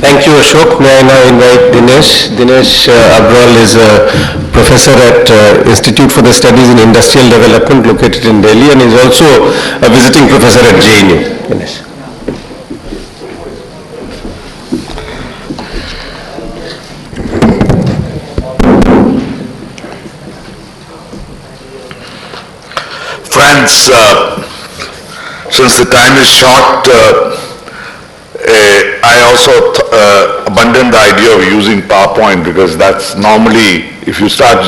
Thank you, Ashok. May I now invite Dinesh. Dinesh Abrol is a professor at Institute for the Studies in Industrial Development located in Delhi and is also a visiting professor at JNU. Dinesh. Friends, since the time is short, I also abandoned the idea of using PowerPoint because that's normally, if you start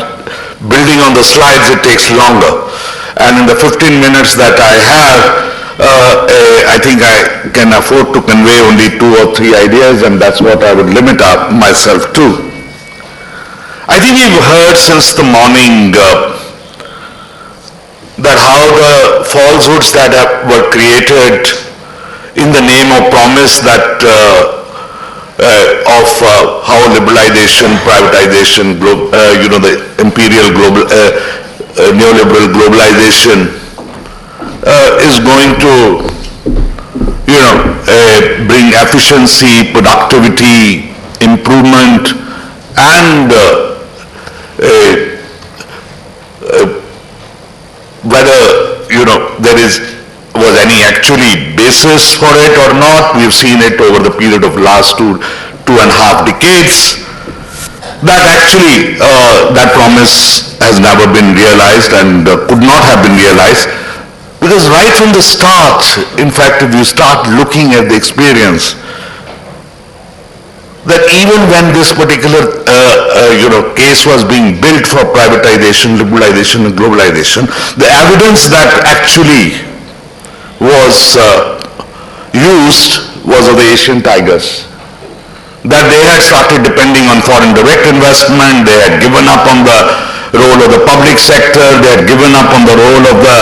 building on the slides, it takes longer. And in the 15 minutes that I have, I think I can afford to convey only 2 or 3 ideas, and that's what I would limit myself to. I think you've heard since the morning that how the falsehoods that were created in the name of promise that of how liberalization, privatization, the imperial global, neoliberal globalization is going to, bring efficiency, productivity, improvement, and whether there was any actually basis for it or not. We've seen it over the period of last 2.5 decades that actually that promise has never been realized and could not have been realized, because right from the start, in fact, if you start looking at the experience, that even when this particular case was being built for privatization, liberalization, and globalization, the evidence that actually was used was of the Asian tigers. That they had started depending on foreign direct investment, they had given up on the role of the public sector, they had given up on the role of the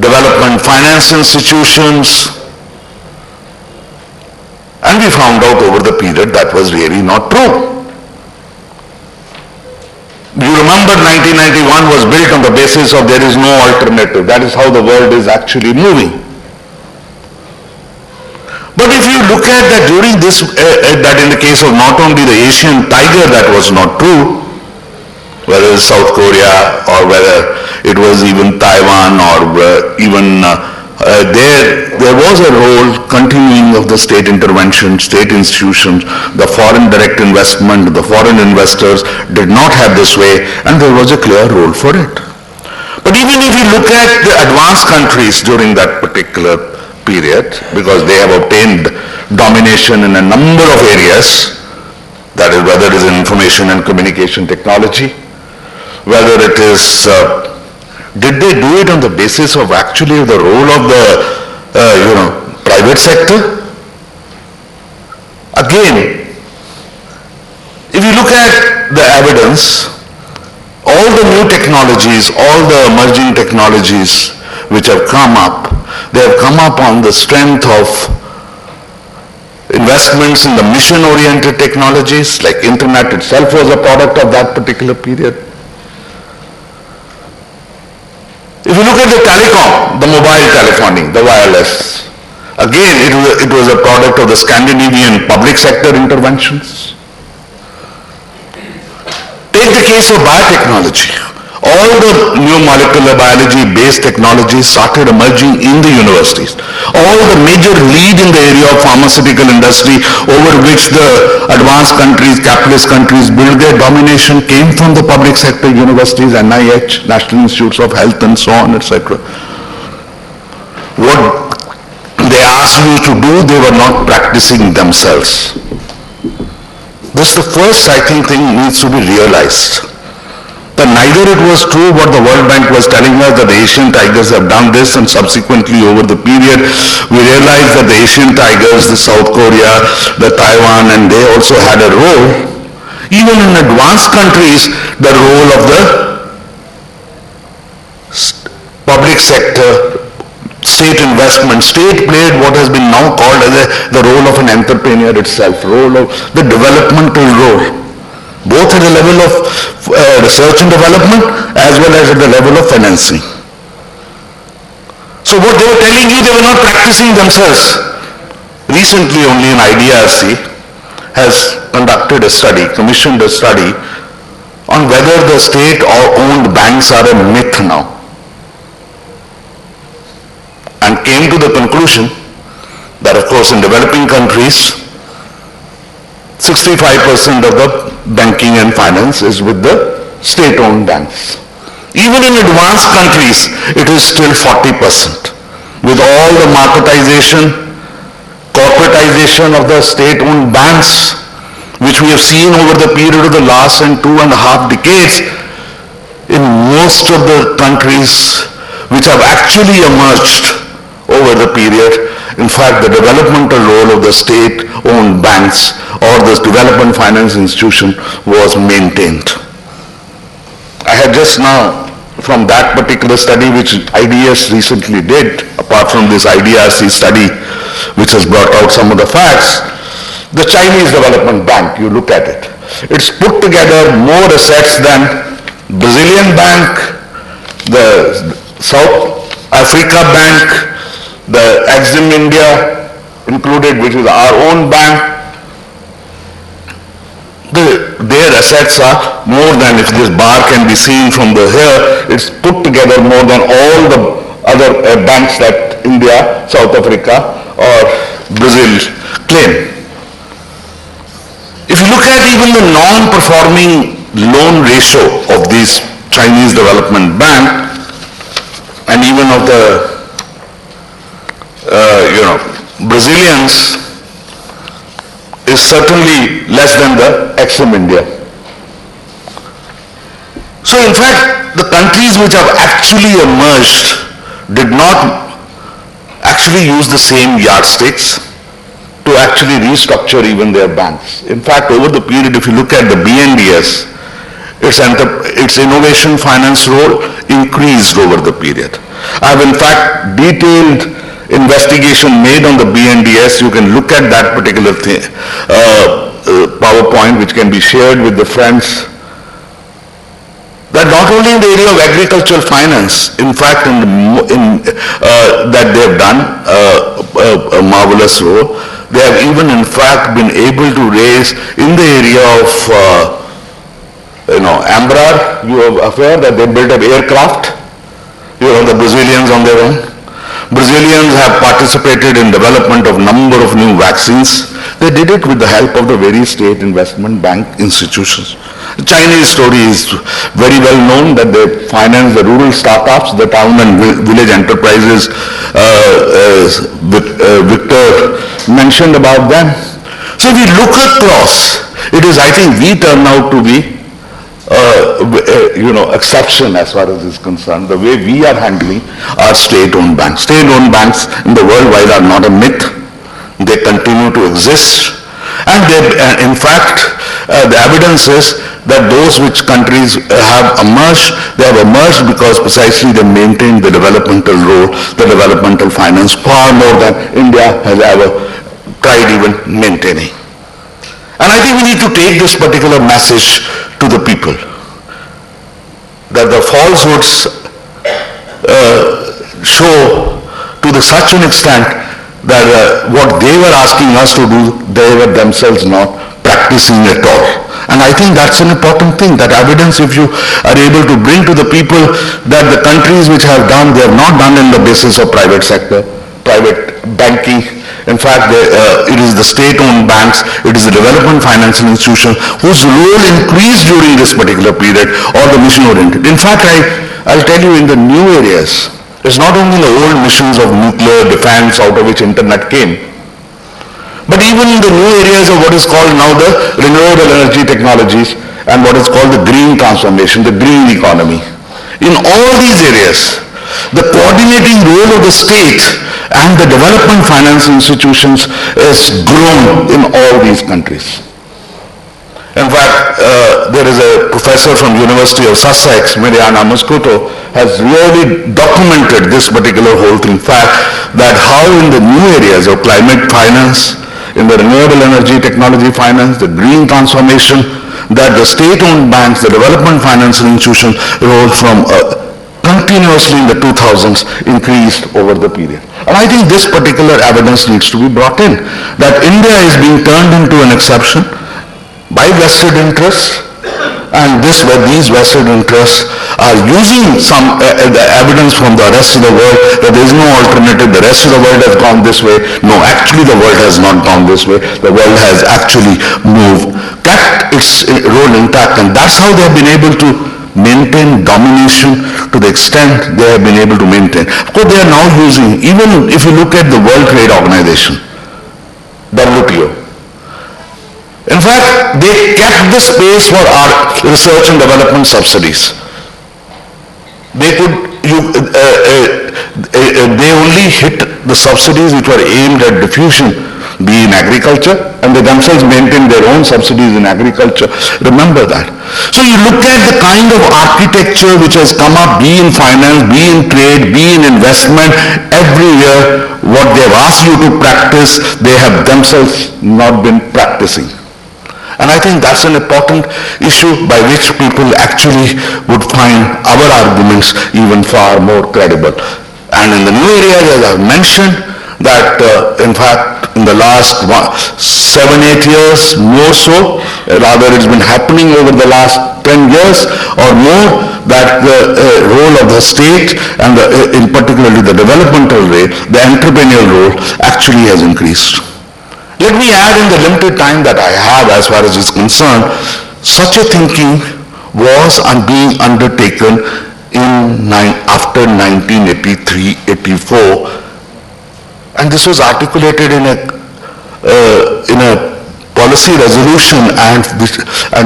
development finance institutions. And we found out over the period that was really not true. You remember 1991 was built on the basis of there is no alternative. That is how the world is actually moving. But if you look at that during this, that in the case of not only the Asian tiger, that was not true, whether it's South Korea or whether it was even Taiwan or even there was a role continuing of the state intervention, state institutions, the foreign direct investment, the foreign investors did not have this way, and there was a clear role for it. But even if you look at the advanced countries during that particular period, because they have obtained domination in a number of areas, that is whether it is information and communication technology, whether it is did they do it on the basis of actually the role of the private sector? Again, if you look at the evidence, all the new technologies, all the emerging technologies which have come up, they have come up on the strength of investments in the mission-oriented technologies, like internet itself was a product of that particular period. If you look at the telecom, the mobile telephony, the wireless, again it was a product of the Scandinavian public sector interventions. Take the case of biotechnology. All the new molecular biology based technologies started emerging in the universities. All the major lead in the area of pharmaceutical industry over which the advanced countries, capitalist countries built their domination came from the public sector universities, NIH, National Institutes of Health and so on, etc. What they asked you to do, they were not practicing themselves. This is the first, I think, thing needs to be realized. That neither it was true what the World Bank was telling us that the Asian tigers have done this, and subsequently over the period we realized that the Asian tigers, the South Korea, the Taiwan, and they also had a role. Even in advanced countries, the role of the public sector, state investment, state played what has been now called as the role of an entrepreneur itself, role of the developmental role, both at the level of research and development as well as at the level of financing. So what they were telling you, they were not practicing themselves. recently only an IDRC has conducted a study, commissioned a study on whether the state-owned banks are a myth now, and came to the conclusion that, of course, in developing countries, 65% of the banking and finance is with the state-owned banks. Even in advanced countries, it is still 40%. With all the marketization, corporatization of the state-owned banks, which we have seen over the period of the last 2.5 decades, in most of the countries which have actually emerged over the period, in fact, the developmental role of the state-owned banks or the development finance institution was maintained. I had just now, from that particular study which IDS recently did, apart from this IDRC study which has brought out some of the facts, the Chinese Development Bank, you look at it, it's put together more assets than Brazilian Bank, the South Africa Bank, the Exim India included, which is our own bank. Their assets are more than, if this bar can be seen from the here, it's put together more than all the other banks that India, South Africa or Brazil claim. If you look at even the non-performing loan ratio of these Chinese Development Bank and even of the Brazilians, is certainly less than the Exim India. So in fact, the countries which have actually emerged did not actually use the same yardsticks to actually restructure even their banks. In fact, over the period, if you look at the BNDES, its innovation finance role increased over the period. I have in fact detailed investigation made on the BNDES. You can look at that particular PowerPoint, which can be shared with the friends. That not only in the area of agricultural finance, in fact, that they have done a marvelous role. They have even, in fact, been able to raise in the area of, Ambrar. You are aware that they built an aircraft. The Brazilians on their own. Brazilians have participated in development of number of new vaccines. They did it with the help of the various state investment bank institutions. The Chinese story is very well known that they finance the rural startups, the town and village enterprises. Victor mentioned about them. So if we look across, it is, I think, we turn out to be exception as far as is concerned, the way we are handling our state-owned banks. State-owned banks in the worldwide are not a myth. They continue to exist. And in fact, the evidence is that those which countries have emerged, they have emerged because precisely they maintain the developmental role, the developmental finance far more than India has ever tried even maintaining. And I think we need to take this particular message to the people, that the falsehoods show to such an extent that what they were asking us to do, they were themselves not practicing at all. And I think that's an important thing, that evidence, if you are able to bring to the people that the countries which have done, they have not done in the basis of private sector, private banking. In fact, it is the state-owned banks, it is the development financial institution whose role increased during this particular period, or the mission-oriented. In fact, I'll tell you, in the new areas, it's not only the old missions of nuclear defense out of which internet came, but even in the new areas of what is called now the renewable energy technologies and what is called the green transformation, the green economy. In all these areas, the coordinating role of the state and the development finance institutions is grown in all these countries. In fact, there is a professor from University of Sussex, Mariana Moscoto, has really documented this particular whole thing, fact that how in the new areas of climate finance, in the renewable energy technology finance, the green transformation, that the state-owned banks, the development financial institution role from a continuously in the 2000s increased over the period. And I think this particular evidence needs to be brought in, that India is being turned into an exception by vested interests, and these vested interests are using the evidence from the rest of the world that there is no alternative, the rest of the world has gone this way. No, actually the world has not gone this way. The world has actually moved, kept its role intact, and that's how they have been able to maintain domination to the extent they have been able to maintain. Of course, they are now using, even if you look at the World Trade Organization, WTO, in fact, they kept the space for our research and development subsidies. They only hit the subsidies which were aimed at diffusion, be in agriculture, and they themselves maintained their own subsidies in agriculture. Remember that. So you look at the kind of architecture which has come up, be in finance, be in trade, be in investment, every year what they have asked you to practice, they have themselves not been practicing. And I think that's an important issue by which people actually would find our arguments even far more credible. And in the new areas, as I've mentioned, that in fact in the last 7-8 years, more so, rather it's been happening over the last 10 years or more, that the role of the state and in particularly the developmental role, the entrepreneurial role actually has increased. Let me add, in the limited time that I have as far as is concerned, such a thinking was being undertaken after 1983-84, and this was articulated in a policy resolution, and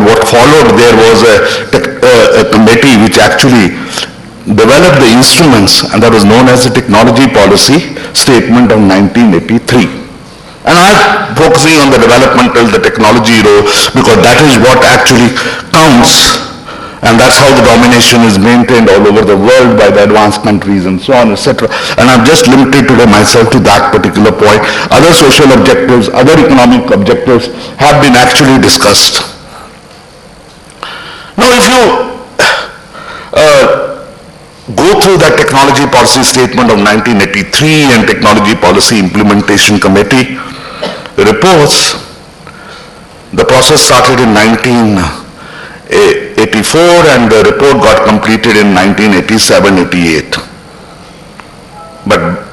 what followed, there was a committee which actually developed the instruments, and that was known as the Technology Policy Statement of 1983. And I'm focusing on the developmental, the technology role, because that is what actually counts, and that's how the domination is maintained all over the world by the advanced countries and so on, etc. And I've just limited today myself to that particular point. Other social objectives, other economic objectives have been actually discussed. Now, if you go through that Technology Policy Statement of 1983 and Technology Policy Implementation Committee reports, the process started in 1984 and the report got completed in 1987-88. But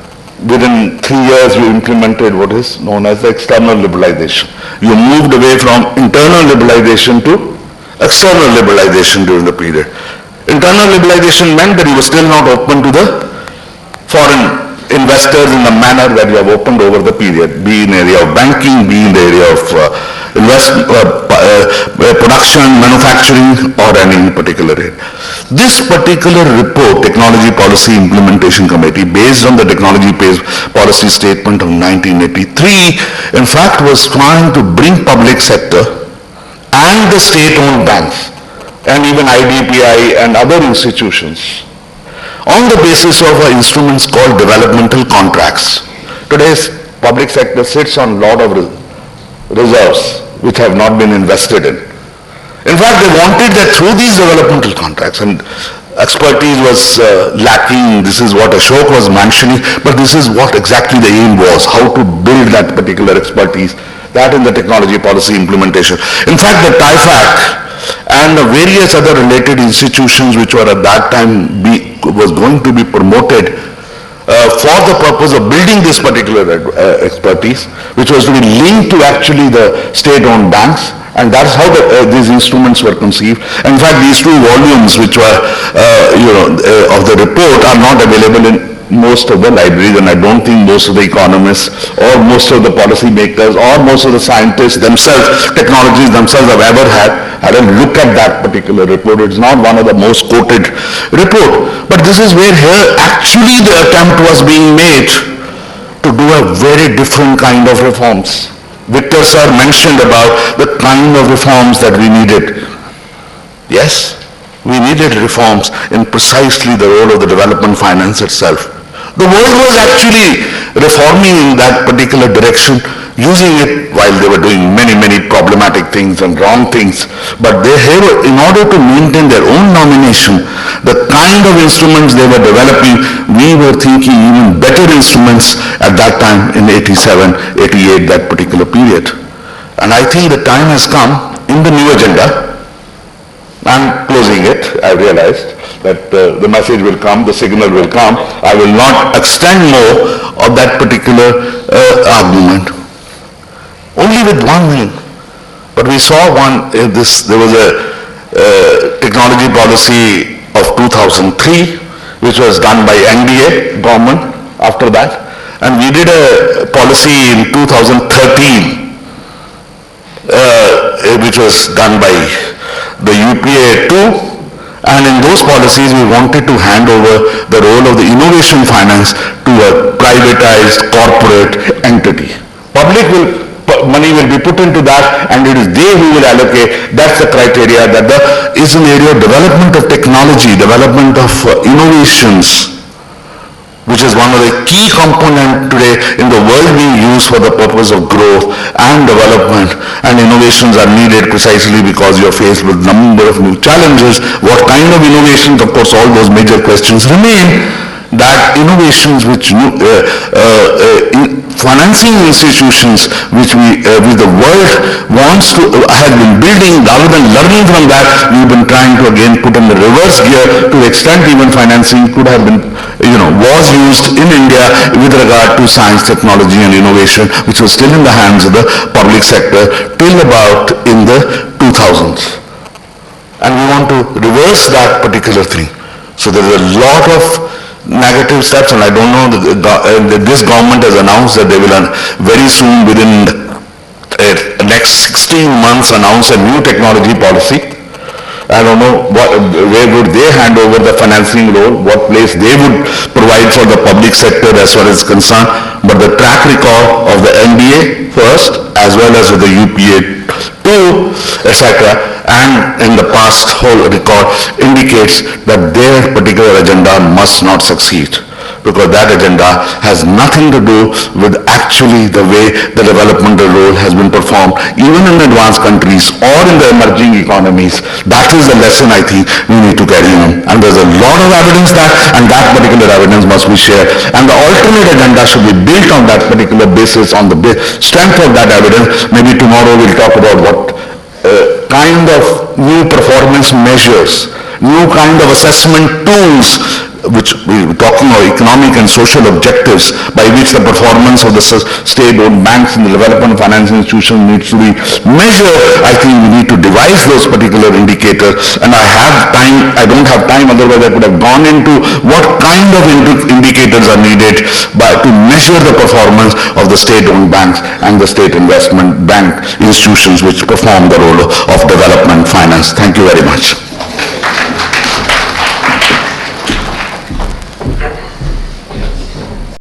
within 3 years you implemented what is known as the external liberalization. You moved away from internal liberalization to external liberalization during the period. Internal liberalization meant that you were still not open to the foreign investors in the manner that you have opened over the period, be in the area of banking, be in the area of production, manufacturing, or any particular area. This particular report, Technology Policy Implementation Committee, based on the Technology Policy Statement of 1983, in fact was trying to bring public sector and the state-owned banks and even IDPI and other institutions on the basis of instruments called developmental contracts. Today's public sector sits on a lot of reserves which have not been invested in. In fact, they wanted that through these developmental contracts, and expertise was lacking. This is what Ashok was mentioning, but this is what exactly the aim was, how to build that particular expertise, that in the technology policy implementation. In fact, the TIFAC and the various other related institutions which were at that time was going to be promoted for the purpose of building this particular expertise, which was to be linked to actually the state-owned banks, and that's how these instruments were conceived. In fact, these two volumes which were of the report are not available in most of the libraries, and I don't think most of the economists or most of the policy makers or most of the scientists themselves, technologies themselves have ever had a look at that particular report. It's not one of the most quoted report, but this is where here actually the attempt was being made to do a very different kind of reforms. Victor sir mentioned about the kind of reforms that we needed. Yes, we needed reforms in precisely the role of the development finance itself. The world was actually reforming in that particular direction using it while they were doing many, many problematic things and wrong things. But they have, in order to maintain their own nomination, the kind of instruments they were developing, we were thinking even better instruments at that time in 87, 88, that particular period. And I think the time has come in the new agenda. I'm closing it, I realized that the message will come, the signal will come. I will not extend more of that particular argument. Only with one thing. But we saw there was a technology policy of 2003, which was done by NDA government after that. And we did a policy in 2013, which was done by the UPA too. And in those policies, we wanted to hand over the role of the innovation finance to a privatized corporate entity. Money will be put into that, and it is they who will allocate. That's the criteria, that is an area of development of technology, development of innovations, which is one of the key components today in the world being used for the purpose of growth and development. And innovations are needed precisely because you are faced with a number of new challenges. What kind of innovations? Of course, all those major questions remain. That innovations which financing institutions which the world wants to have been building, rather than learning from that, we've been trying to again put in the reverse gear to the extent even financing could have been, was used in India with regard to science, technology and innovation, which was still in the hands of the public sector till about in the 2000s. And we want to reverse that particular thing. So there is a lot of negative steps, and I don't know that this government has announced that they will very soon, within the next 16 months, announce a new technology policy. I don't know where would they hand over the financing role, what place they would provide for the public sector as far as concerned, but the track record of the NDA first, as well as with the UPA 2, etc., and in the past whole record indicates that their particular agenda must not succeed, because that agenda has nothing to do with actually the way the developmental role has been performed, even in advanced countries or in the emerging economies. That is the lesson I think we need to carry on. And there's a lot of evidence and that particular evidence must be shared. And the alternate agenda should be built on that particular basis, on the strength of that evidence. Maybe tomorrow we'll talk about what kind of new performance measures, new kind of assessment tools, which we were talking about economic and social objectives by which the performance of the state-owned banks and the development financing institutions needs to be measured. I think we need to devise those particular indicators, and I don't have time, otherwise I could have gone into what kind of indicators are needed to measure the performance of the state-owned banks and the state investment bank institutions which perform the role of development finance. Thank you very much.